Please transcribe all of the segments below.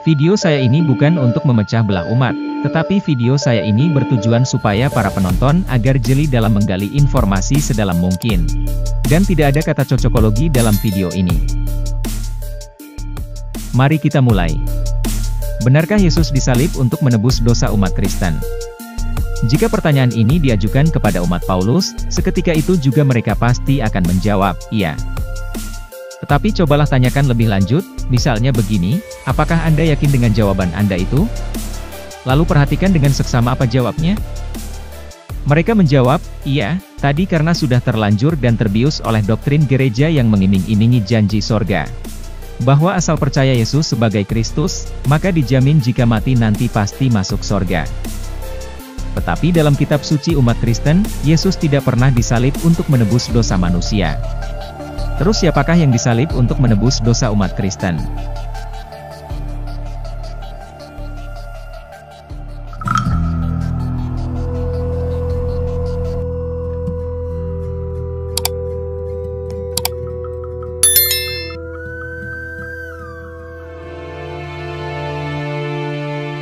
Video saya ini bukan untuk memecah belah umat, tetapi video saya ini bertujuan supaya para penonton agar jeli dalam menggali informasi sedalam mungkin. Dan tidak ada kata cocokologi dalam video ini. Mari kita mulai. Benarkah Yesus disalib untuk menebus dosa umat Kristen? Jika pertanyaan ini diajukan kepada umat Paulus, seketika itu juga mereka pasti akan menjawab, iya. Tetapi cobalah tanyakan lebih lanjut, misalnya begini, apakah Anda yakin dengan jawaban Anda itu? Lalu perhatikan dengan seksama apa jawabnya. Mereka menjawab, iya, tadi karena sudah terlanjur dan terbius oleh doktrin gereja yang mengiming-imingi janji sorga. Bahwa asal percaya Yesus sebagai Kristus, maka dijamin jika mati nanti pasti masuk sorga. Tetapi dalam kitab suci umat Kristen, Yesus tidak pernah disalib untuk menebus dosa manusia. Terus siapakah yang disalib untuk menebus dosa umat Kristen?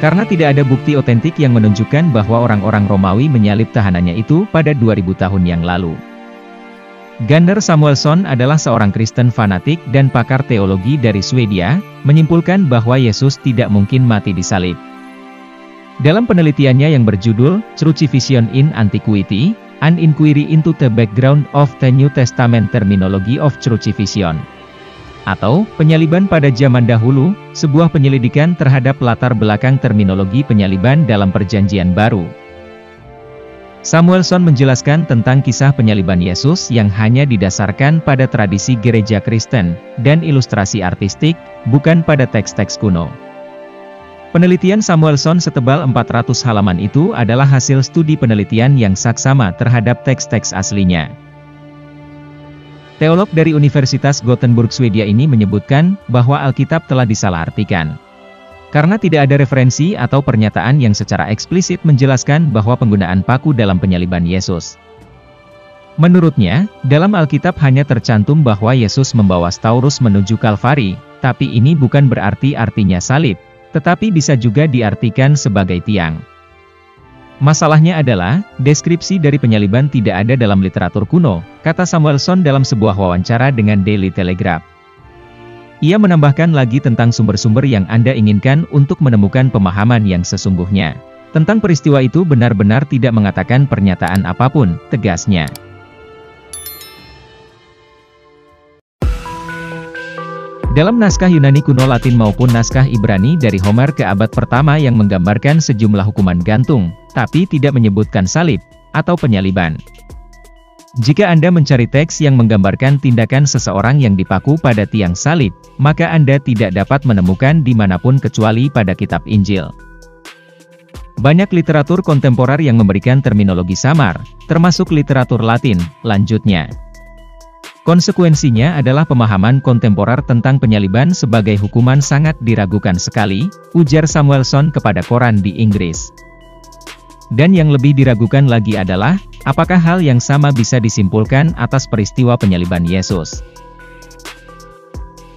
Karena tidak ada bukti otentik yang menunjukkan bahwa orang-orang Romawi menyalib tahanannya itu pada 2000 tahun yang lalu. Gunnar Samuelsson adalah seorang Kristen fanatik dan pakar teologi dari Swedia, menyimpulkan bahwa Yesus tidak mungkin mati disalib. Dalam penelitiannya yang berjudul, Crucifixion in Antiquity, An Inquiry into the Background of the New Testament Terminology of Crucifixion, atau penyaliban pada zaman dahulu, sebuah penyelidikan terhadap latar belakang terminologi penyaliban dalam Perjanjian Baru. Samuelsson menjelaskan tentang kisah penyaliban Yesus yang hanya didasarkan pada tradisi gereja Kristen, dan ilustrasi artistik, bukan pada teks-teks kuno. Penelitian Samuelsson setebal 400 halaman itu adalah hasil studi penelitian yang saksama terhadap teks-teks aslinya. Teolog dari Universitas Gothenburg Swedia ini menyebutkan bahwa Alkitab telah disalahartikan. Karena tidak ada referensi atau pernyataan yang secara eksplisit menjelaskan bahwa penggunaan paku dalam penyaliban Yesus. Menurutnya, dalam Alkitab hanya tercantum bahwa Yesus membawa Taurus menuju Kalvari, tapi ini bukan berarti artinya salib, tetapi bisa juga diartikan sebagai tiang. Masalahnya adalah, deskripsi dari penyaliban tidak ada dalam literatur kuno, kata Samuelsson dalam sebuah wawancara dengan Daily Telegraph. Ia menambahkan lagi tentang sumber-sumber yang Anda inginkan untuk menemukan pemahaman yang sesungguhnya. Tentang peristiwa itu benar-benar tidak mengatakan pernyataan apapun, tegasnya. Dalam naskah Yunani kuno Latin maupun naskah Ibrani dari Homer ke abad pertama yang menggambarkan sejumlah hukuman gantung, tapi tidak menyebutkan salib, atau penyaliban. Jika Anda mencari teks yang menggambarkan tindakan seseorang yang dipaku pada tiang salib, maka Anda tidak dapat menemukan dimanapun kecuali pada kitab Injil. Banyak literatur kontemporer yang memberikan terminologi samar, termasuk literatur Latin, lanjutnya. Konsekuensinya adalah pemahaman kontemporer tentang penyaliban sebagai hukuman sangat diragukan sekali, ujar Samuelsson kepada koran di Inggris. Dan yang lebih diragukan lagi adalah, apakah hal yang sama bisa disimpulkan atas peristiwa penyaliban Yesus?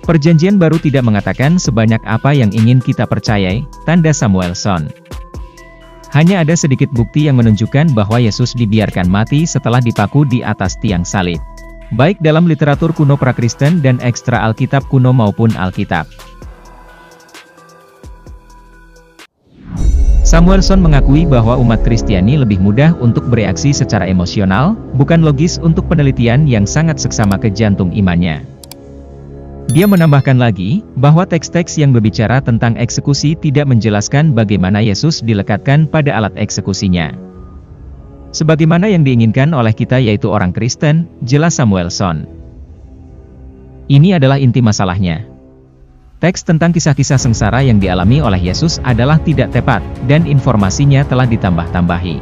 Perjanjian Baru tidak mengatakan sebanyak apa yang ingin kita percayai, tanda Samuelsson. Hanya ada sedikit bukti yang menunjukkan bahwa Yesus dibiarkan mati setelah dipaku di atas tiang salib. Baik dalam literatur kuno prakristen dan ekstra Alkitab kuno maupun Alkitab. Samuelsson mengakui bahwa umat Kristiani lebih mudah untuk bereaksi secara emosional, bukan logis untuk penelitian yang sangat seksama ke jantung imannya. Dia menambahkan lagi, bahwa teks-teks yang berbicara tentang eksekusi tidak menjelaskan bagaimana Yesus dilekatkan pada alat eksekusinya. Sebagaimana yang diinginkan oleh kita yaitu orang Kristen, jelas Samuelsson. Ini adalah inti masalahnya. Teks tentang kisah-kisah sengsara yang dialami oleh Yesus adalah tidak tepat, dan informasinya telah ditambah-tambahi.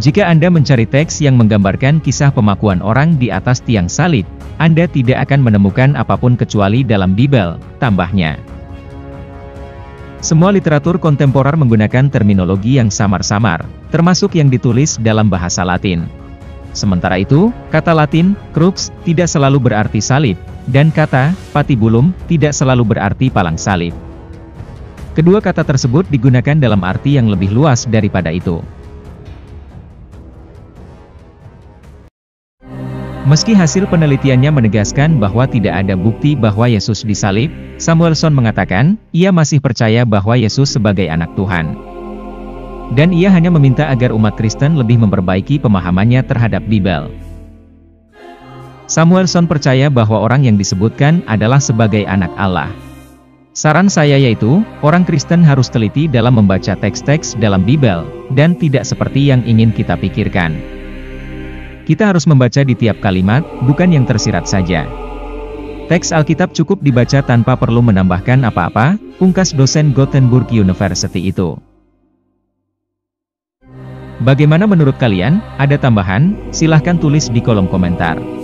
Jika Anda mencari teks yang menggambarkan kisah pemakuan orang di atas tiang salib, Anda tidak akan menemukan apapun kecuali dalam Bible, tambahnya. Semua literatur kontemporer menggunakan terminologi yang samar-samar, termasuk yang ditulis dalam bahasa Latin. Sementara itu, kata Latin, crux, tidak selalu berarti salib, dan kata patibulum tidak selalu berarti palang salib. Kedua kata tersebut digunakan dalam arti yang lebih luas daripada itu. Meski hasil penelitiannya menegaskan bahwa tidak ada bukti bahwa Yesus disalib, Samuelson mengatakan, ia masih percaya bahwa Yesus sebagai anak Tuhan. Dan ia hanya meminta agar umat Kristen lebih memperbaiki pemahamannya terhadap Bible. Samuelson percaya bahwa orang yang disebutkan adalah sebagai anak Allah. Saran saya yaitu, orang Kristen harus teliti dalam membaca teks-teks dalam Bible, dan tidak seperti yang ingin kita pikirkan. Kita harus membaca di tiap kalimat, bukan yang tersirat saja. Teks Alkitab cukup dibaca tanpa perlu menambahkan apa-apa, pungkas dosen Gothenburg University itu. Bagaimana menurut kalian? Ada tambahan? Silahkan tulis di kolom komentar.